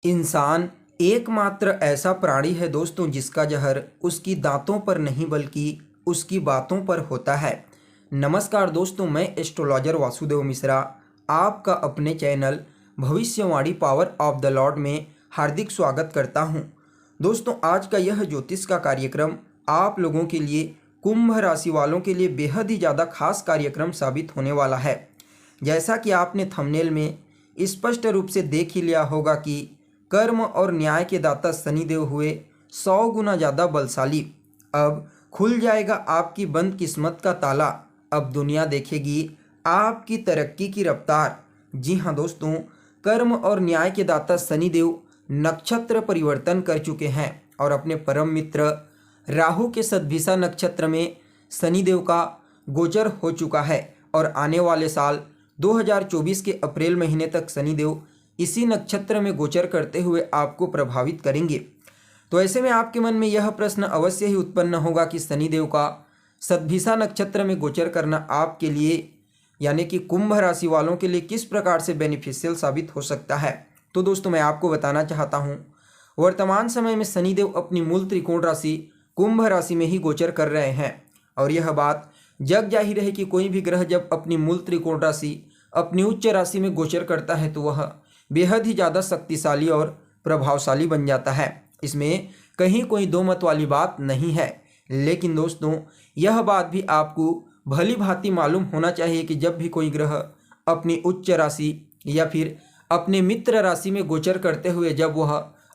इंसान एकमात्र ऐसा प्राणी है दोस्तों जिसका जहर उसकी दांतों पर नहीं बल्कि उसकी बातों पर होता है। नमस्कार दोस्तों, मैं एस्ट्रोलॉजर वासुदेव मिश्रा आपका अपने चैनल भविष्यवाणी पावर ऑफ द लॉर्ड में हार्दिक स्वागत करता हूं। दोस्तों, आज का यह ज्योतिष का कार्यक्रम आप लोगों के लिए, कुंभ राशि वालों के लिए बेहद ही ज़्यादा खास कार्यक्रम साबित होने वाला है। जैसा कि आपने थंबनेल में स्पष्ट रूप से देख ही लिया होगा कि कर्म और न्याय के दाता शनिदेव हुए 100 गुना ज़्यादा बलशाली। अब खुल जाएगा आपकी बंद किस्मत का ताला। अब दुनिया देखेगी आपकी तरक्की की रफ्तार। जी हाँ दोस्तों, कर्म और न्याय के दाता शनिदेव नक्षत्र परिवर्तन कर चुके हैं और अपने परम मित्र राहु के सद्भिषा नक्षत्र में शनिदेव का गोचर हो चुका है और आने वाले साल 2024 के अप्रैल महीने तक शनिदेव इसी नक्षत्र में गोचर करते हुए आपको प्रभावित करेंगे। तो ऐसे में आपके मन में यह प्रश्न अवश्य ही उत्पन्न होगा कि शनिदेव का सद्भिषा नक्षत्र में गोचर करना आपके लिए यानी कि कुंभ राशि वालों के लिए किस प्रकार से बेनिफिशियल साबित हो सकता है। तो दोस्तों, मैं आपको बताना चाहता हूँ, वर्तमान समय में शनिदेव अपनी मूल त्रिकोण राशि कुंभ राशि में ही गोचर कर रहे हैं और यह बात जग जाहिर है कि कोई भी ग्रह जब अपनी मूल त्रिकोण राशि अपनी उच्च राशि में गोचर करता है तो वह बेहद ही ज़्यादा शक्तिशाली और प्रभावशाली बन जाता है। इसमें कहीं कोई दो मत वाली बात नहीं है। लेकिन दोस्तों, यह बात भी आपको भली भांति मालूम होना चाहिए कि जब भी कोई ग्रह अपनी उच्च राशि या फिर अपने मित्र राशि में गोचर करते हुए जब वह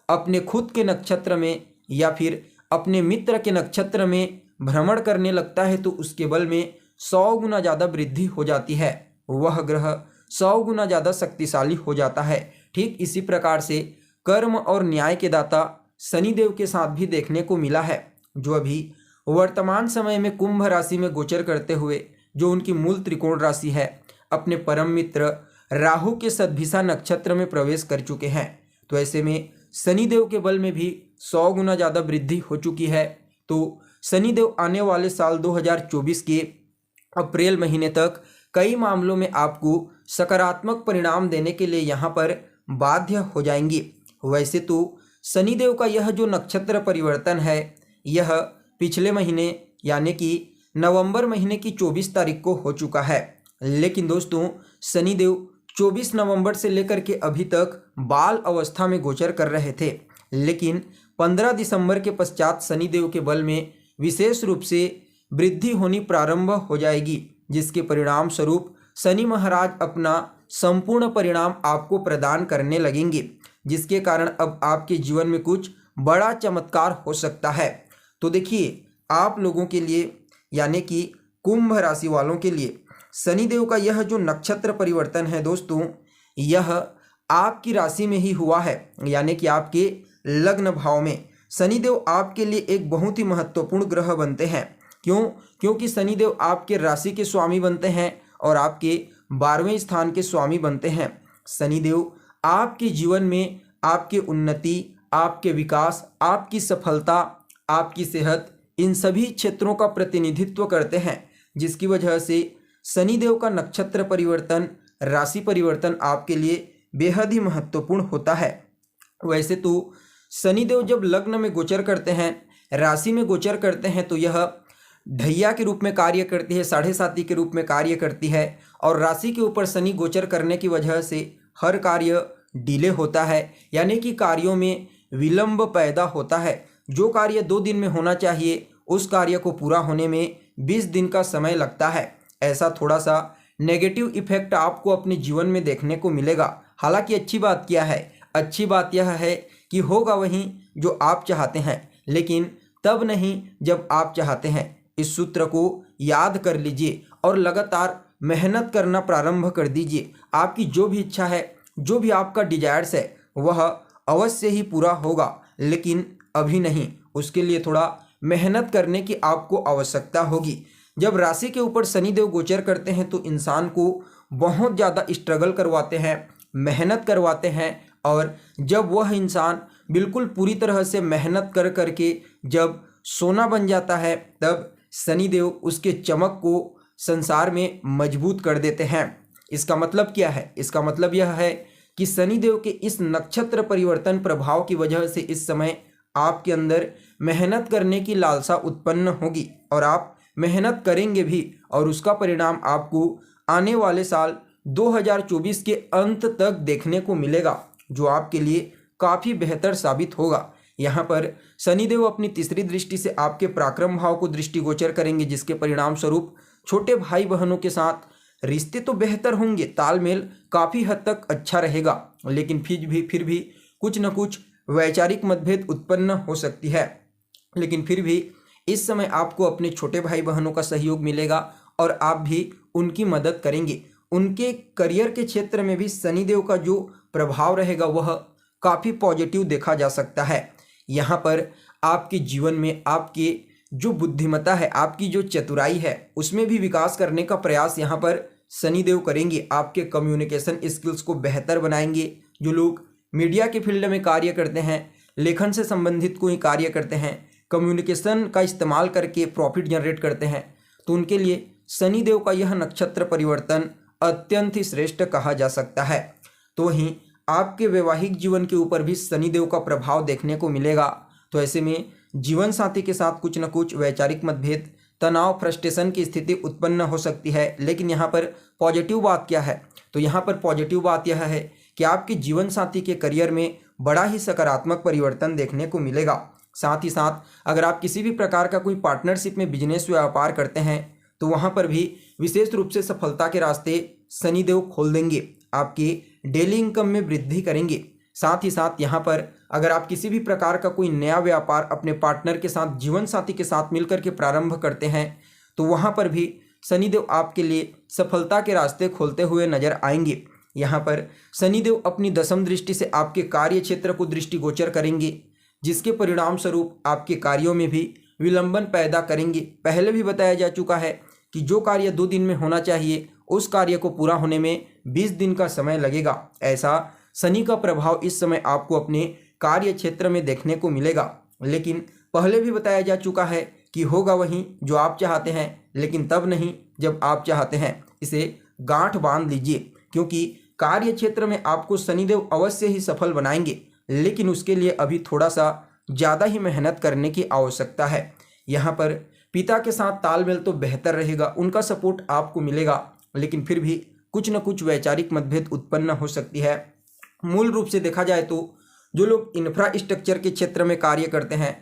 अपने खुद के नक्षत्र में या फिर अपने मित्र के नक्षत्र में भ्रमण करने लगता है तो उसके बल में 100 गुना ज़्यादा वृद्धि हो जाती है। वह ग्रह 100 गुना ज़्यादा शक्तिशाली हो जाता है। ठीक इसी प्रकार से कर्म और न्याय के दाता शनिदेव के साथ भी देखने को मिला है, जो अभी वर्तमान समय में कुंभ राशि में गोचर करते हुए जो उनकी मूल त्रिकोण राशि है अपने परम मित्र राहु के सद्भिषा नक्षत्र में प्रवेश कर चुके हैं। तो ऐसे में शनिदेव के बल में भी 100 गुना ज़्यादा वृद्धि हो चुकी है। तो शनिदेव आने वाले साल 2024 के अप्रैल महीने तक कई मामलों में आपको सकारात्मक परिणाम देने के लिए यहाँ पर बाध्य हो जाएंगी। वैसे तो शनिदेव का यह जो नक्षत्र परिवर्तन है यह पिछले महीने यानी कि नवंबर महीने की 24 तारीख को हो चुका है। लेकिन दोस्तों, शनिदेव 24 नवंबर से लेकर के अभी तक बाल अवस्था में गोचर कर रहे थे, लेकिन 15 दिसंबर के पश्चात शनिदेव के बल में विशेष रूप से वृद्धि होनी प्रारंभ हो जाएगी, जिसके परिणाम स्वरूप शनि महाराज अपना संपूर्ण परिणाम आपको प्रदान करने लगेंगे, जिसके कारण अब आपके जीवन में कुछ बड़ा चमत्कार हो सकता है। तो देखिए, आप लोगों के लिए यानी कि कुंभ राशि वालों के लिए शनिदेव का यह जो नक्षत्र परिवर्तन है दोस्तों, यह आपकी राशि में ही हुआ है यानी कि आपके लग्न भाव में शनिदेव आपके लिए एक बहुत ही महत्वपूर्ण ग्रह बनते हैं। क्योंकि शनिदेव आपके राशि के स्वामी बनते हैं और आपके 12वें स्थान के स्वामी बनते हैं। शनिदेव आपके जीवन में आपके उन्नति, आपके विकास, आपकी सफलता, आपकी सेहत, इन सभी क्षेत्रों का प्रतिनिधित्व करते हैं, जिसकी वजह से शनिदेव का नक्षत्र परिवर्तन, राशि परिवर्तन आपके लिए बेहद ही महत्वपूर्ण होता है। वैसे तो शनिदेव जब लग्न में गोचर करते हैं, राशि में गोचर करते हैं, तो यह ढैया के रूप में कार्य करती है, साढ़े साती के रूप में कार्य करती है और राशि के ऊपर शनि गोचर करने की वजह से हर कार्य डिले होता है यानी कि कार्यों में विलंब पैदा होता है। जो कार्य 2 दिन में होना चाहिए उस कार्य को पूरा होने में 20 दिन का समय लगता है। ऐसा थोड़ा सा नेगेटिव इफेक्ट आपको अपने जीवन में देखने को मिलेगा। हालांकि अच्छी बात क्या है, अच्छी बात यह है कि होगा वही जो आप चाहते हैं, लेकिन तब नहीं जब आप चाहते हैं। इस सूत्र को याद कर लीजिए और लगातार मेहनत करना प्रारंभ कर दीजिए। आपकी जो भी इच्छा है, जो भी आपका डिजायर्स है, वह अवश्य ही पूरा होगा, लेकिन अभी नहीं। उसके लिए थोड़ा मेहनत करने की आपको आवश्यकता होगी। जब राशि के ऊपर शनिदेव गोचर करते हैं तो इंसान को बहुत ज़्यादा स्ट्रगल करवाते हैं, मेहनत करवाते हैं और जब वह इंसान बिल्कुल पूरी तरह से मेहनत कर करके जब सोना बन जाता है तब शनिदेव उसके चमक को संसार में मजबूत कर देते हैं। इसका मतलब क्या है? इसका मतलब यह है कि शनिदेव के इस नक्षत्र परिवर्तन प्रभाव की वजह से इस समय आपके अंदर मेहनत करने की लालसा उत्पन्न होगी और आप मेहनत करेंगे भी और उसका परिणाम आपको आने वाले साल 2024 के अंत तक देखने को मिलेगा, जो आपके लिए काफ़ी बेहतर साबित होगा। यहाँ पर शनिदेव अपनी तीसरी दृष्टि से आपके पराक्रम भाव को दृष्टिगोचर करेंगे, जिसके परिणाम स्वरूप छोटे भाई बहनों के साथ रिश्ते तो बेहतर होंगे, तालमेल काफ़ी हद तक अच्छा रहेगा, लेकिन फिर भी कुछ न कुछ वैचारिक मतभेद उत्पन्न हो सकती है। लेकिन फिर भी इस समय आपको अपने छोटे भाई बहनों का सहयोग मिलेगा और आप भी उनकी मदद करेंगे। उनके करियर के क्षेत्र में भी शनिदेव का जो प्रभाव रहेगा वह काफ़ी पॉजिटिव देखा जा सकता है। यहाँ पर आपके जीवन में आपके जो बुद्धिमत्ता है, आपकी जो चतुराई है, उसमें भी विकास करने का प्रयास यहाँ पर शनिदेव करेंगे। आपके कम्युनिकेशन स्किल्स को बेहतर बनाएंगे। जो लोग मीडिया के फील्ड में कार्य करते हैं, लेखन से संबंधित कोई कार्य करते हैं, कम्युनिकेशन का इस्तेमाल करके प्रॉफिट जनरेट करते हैं, तो उनके लिए शनिदेव का यह नक्षत्र परिवर्तन अत्यंत ही श्रेष्ठ कहा जा सकता है। तो वहीं आपके वैवाहिक जीवन के ऊपर भी शनिदेव का प्रभाव देखने को मिलेगा। तो ऐसे में जीवन साथी के साथ कुछ न कुछ वैचारिक मतभेद, तनाव, फ्रस्ट्रेशन की स्थिति उत्पन्न हो सकती है। लेकिन यहाँ पर पॉजिटिव बात क्या है? तो यहाँ पर पॉजिटिव बात यह है कि आपके जीवन साथी के करियर में बड़ा ही सकारात्मक परिवर्तन देखने को मिलेगा। साथ ही साथ अगर आप किसी भी प्रकार का कोई पार्टनरशिप में बिजनेस व्यापार करते हैं तो वहाँ पर भी विशेष रूप से सफलता के रास्ते शनिदेव खोल देंगे, आपकी डेली इनकम में वृद्धि करेंगे। साथ ही साथ यहाँ पर अगर आप किसी भी प्रकार का कोई नया व्यापार अपने पार्टनर के साथ, जीवन साथी के साथ मिलकर के प्रारंभ करते हैं तो वहाँ पर भी शनिदेव आपके लिए सफलता के रास्ते खोलते हुए नजर आएंगे। यहाँ पर शनिदेव अपनी दशम दृष्टि से आपके कार्य क्षेत्र को दृष्टिगोचर करेंगे, जिसके परिणाम स्वरूप आपके कार्यों में भी विलंबन पैदा करेंगे। पहले भी बताया जा चुका है कि जो कार्य 2 दिन में होना चाहिए उस कार्य को पूरा होने में 20 दिन का समय लगेगा। ऐसा शनि का प्रभाव इस समय आपको अपने कार्य क्षेत्र में देखने को मिलेगा। लेकिन पहले भी बताया जा चुका है कि होगा वही जो आप चाहते हैं, लेकिन तब नहीं जब आप चाहते हैं। इसे गांठ बांध लीजिए, क्योंकि कार्य क्षेत्र में आपको शनिदेव अवश्य ही सफल बनाएंगे, लेकिन उसके लिए अभी थोड़ा सा ज़्यादा ही मेहनत करने की आवश्यकता है। यहाँ पर पिता के साथ तालमेल तो बेहतर रहेगा, उनका सपोर्ट आपको मिलेगा, लेकिन फिर भी कुछ न कुछ वैचारिक मतभेद उत्पन्न हो सकती है। मूल रूप से देखा जाए तो जो लोग इंफ्रास्ट्रक्चर के क्षेत्र में कार्य करते हैं,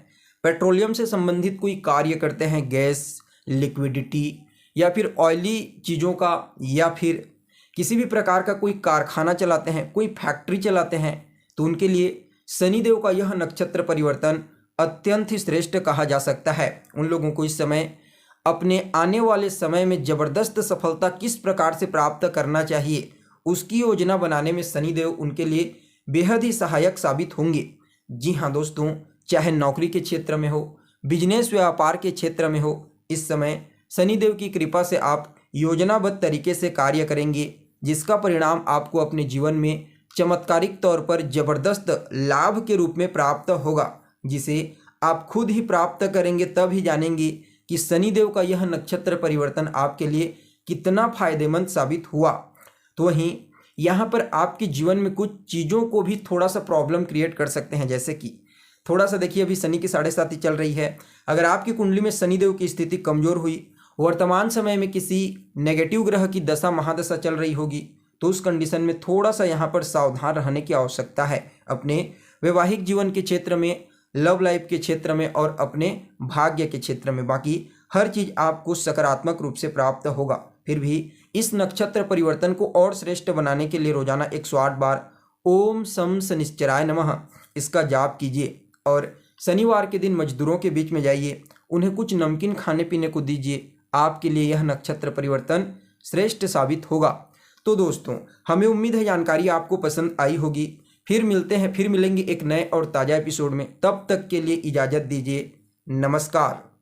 पेट्रोलियम से संबंधित कोई कार्य करते हैं, गैस, लिक्विडिटी या फिर ऑयली चीज़ों का, या फिर किसी भी प्रकार का कोई कारखाना चलाते हैं, कोई फैक्ट्री चलाते हैं, तो उनके लिए शनिदेव का यह नक्षत्र परिवर्तन अत्यंत ही श्रेष्ठ कहा जा सकता है। उन लोगों को इस समय अपने आने वाले समय में ज़बरदस्त सफलता किस प्रकार से प्राप्त करना चाहिए, उसकी योजना बनाने में शनिदेव उनके लिए बेहद ही सहायक साबित होंगे। जी हाँ दोस्तों, चाहे नौकरी के क्षेत्र में हो, बिजनेस व्यापार के क्षेत्र में हो, इस समय शनिदेव की कृपा से आप योजनाबद्ध तरीके से कार्य करेंगे, जिसका परिणाम आपको अपने जीवन में चमत्कारिक तौर पर जबरदस्त लाभ के रूप में प्राप्त होगा, जिसे आप खुद ही प्राप्त करेंगे, तब ही जानेंगे कि शनिदेव का यह नक्षत्र परिवर्तन आपके लिए कितना फायदेमंद साबित हुआ। तो वहीं यहाँ पर आपके जीवन में कुछ चीज़ों को भी थोड़ा सा प्रॉब्लम क्रिएट कर सकते हैं। जैसे कि थोड़ा सा देखिए, अभी शनि की 7.5 चल रही है। अगर आपकी कुंडली में शनिदेव की स्थिति कमज़ोर हुई, वर्तमान समय में किसी नेगेटिव ग्रह की दशा महादशा चल रही होगी, तो उस कंडीशन में थोड़ा सा यहाँ पर सावधान रहने की आवश्यकता है। अपने वैवाहिक जीवन के क्षेत्र में, लव लाइफ के क्षेत्र में और अपने भाग्य के क्षेत्र में, बाकी हर चीज़ आपको सकारात्मक रूप से प्राप्त होगा। फिर भी इस नक्षत्र परिवर्तन को और श्रेष्ठ बनाने के लिए रोजाना 108 बार ओम सम शनिश्चराय नमः इसका जाप कीजिए और शनिवार के दिन मजदूरों के बीच में जाइए, उन्हें कुछ नमकीन खाने पीने को दीजिए। आपके लिए यह नक्षत्र परिवर्तन श्रेष्ठ साबित होगा। तो दोस्तों, हमें उम्मीद है जानकारी आपको पसंद आई होगी। फिर मिलते हैं, फिर मिलेंगे एक नए और ताज़ा एपिसोड में। तब तक के लिए इजाज़त दीजिए। नमस्कार।